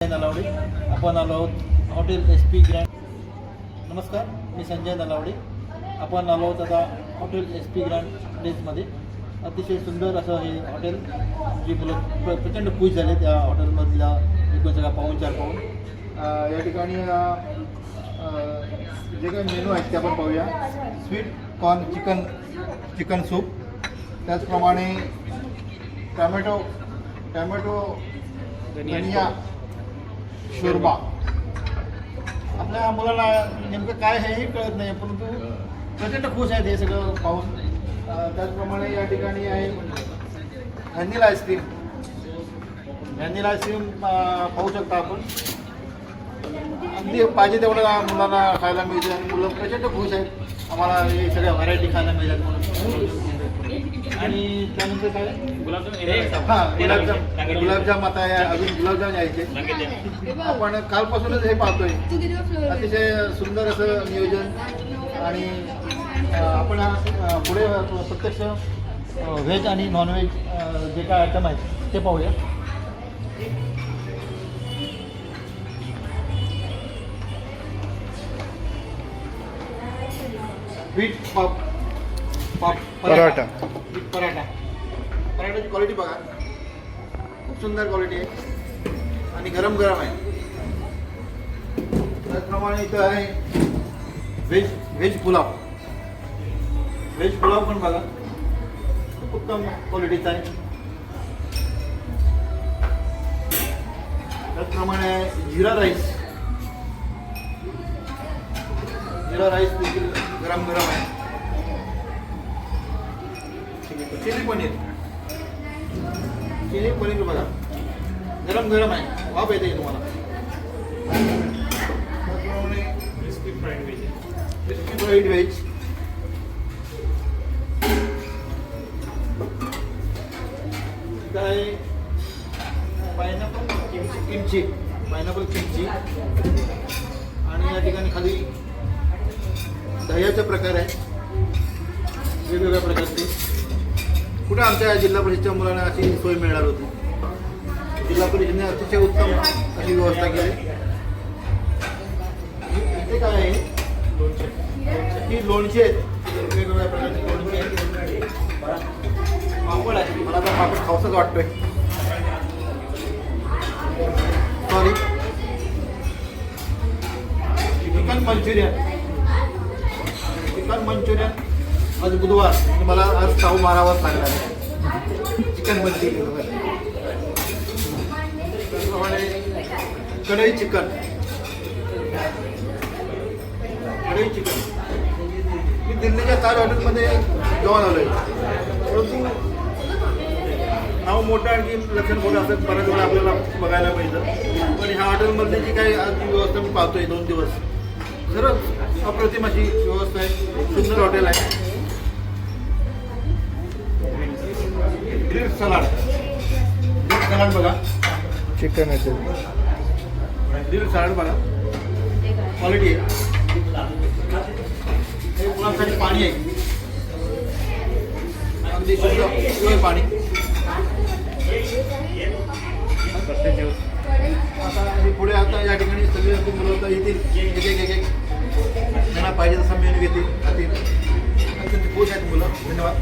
नलावडे. आपण आलो आहोत हॉटेल SP ग्रँड. नमस्कार, मी संजय नलावडे. आपण आलो आहोत आता हॉटेल SP ग्रँड डेजमध्ये. अतिशय सुंदर असं हे हॉटेल. जी मुलं प्रचंड खुश झाले त्या हॉटेलमधल्या एकूण सगळा पाहुणचार पाहून. या ठिकाणी जे काही मेनू आहेत ते आपण पाहूया. स्वीट कॉर्न चिकन सूप, त्याचप्रमाणे टॅमॅटो धनिया शोरबा. आपल्या मुलांना नेमकं काय आहे हे कळत नाही, परंतु प्रचंड खुश आहेत हे सगळं पाहून. त्याचप्रमाणे या ठिकाणी आहे व्हॅनिला आईस्क्रीम. व्हॅनिला आईस्क्रीम पाहू शकता आपण. अगदी पाहिजे तेवढं मुलांना खायला मिळते आणि मुलं प्रचंड खुश आहेत. आम्हाला हे सगळ्या व्हरायटी खायला मिळतात म्हणून. आणि त्यानंतर काय गुलाबजाम आता अजून गुलाबजाम यायचे. आपण कालपासूनच हे पाहतोय. अतिशय सुंदर असं नियोजन. आणि आपण पुढे प्रत्यक्ष व्हेज आणि नॉनव्हेज जे काय आयटम आहेत ते पाहूया. बीट पराठाची क्वालिटी बघा, खूप सुंदर क्वालिटी आहे आणि गरम गरम आहे. त्याचप्रमाणे इथं आहे व्हेज पुलाव पण बघा, खूप उत्तम क्वालिटीचा आहे. त्याचप्रमाणे जिरा राईस देखील गरम गरम आहे. चिली पनीर बघा, गरम गरम आहे, वाफ येते तुम्हाला. Crispy fried veg. काय पायनॅपल किमची. आणि या ठिकाणी खाली दह्याचे प्रकार आहे, वेगवेगळ्या प्रकारचे. कुठे आमच्या जिल्हा परिषदच्या मुलांना अशी सोय मिळणार होती. जिल्हा परिषदेने अतिशय उत्तम अशी व्यवस्था केली. इथे काय आहे, ही लोणची आहेत, वेगवेगळ्या प्रकारची लोणची आहेत. पापड आहे, मला आता पापड खाऊसच वाटतोय. Sorry, chicken Manchurian. आज बुधवार, मला आज चाव मारावाच लागणार आहे. Chicken Manchurian. त्याचप्रमाणे कढई चिकन. मी दिल्लीच्या ताज हॉटेलमध्ये जेवण आलोय, परंतु नाव मोठं आणखी लक्षण मोठं असं बऱ्याच वेळा आपल्याला बघायला मिळतं. पण ह्या हॉटेलमधली जी काही आज व्यवस्था मी पाहतोय 2 दिवस, खरंच अप्रतिम अशी व्यवस्था आहे. सुंदर हॉटेल आहे. ग्रिल सलाड बघा, चिकन आहे. ग्रिल सलाड बघा, क्वालिटी आहे. हे मुलांसाठी पाणी आहे, अगदी शुद्ध पाणी. आता पुढे आता या ठिकाणी सगळे मुलं येतील, एक त्यांना पाहिजे तसा मेनू घेतील, खातील. खुश आहेत मुलं. धन्यवाद.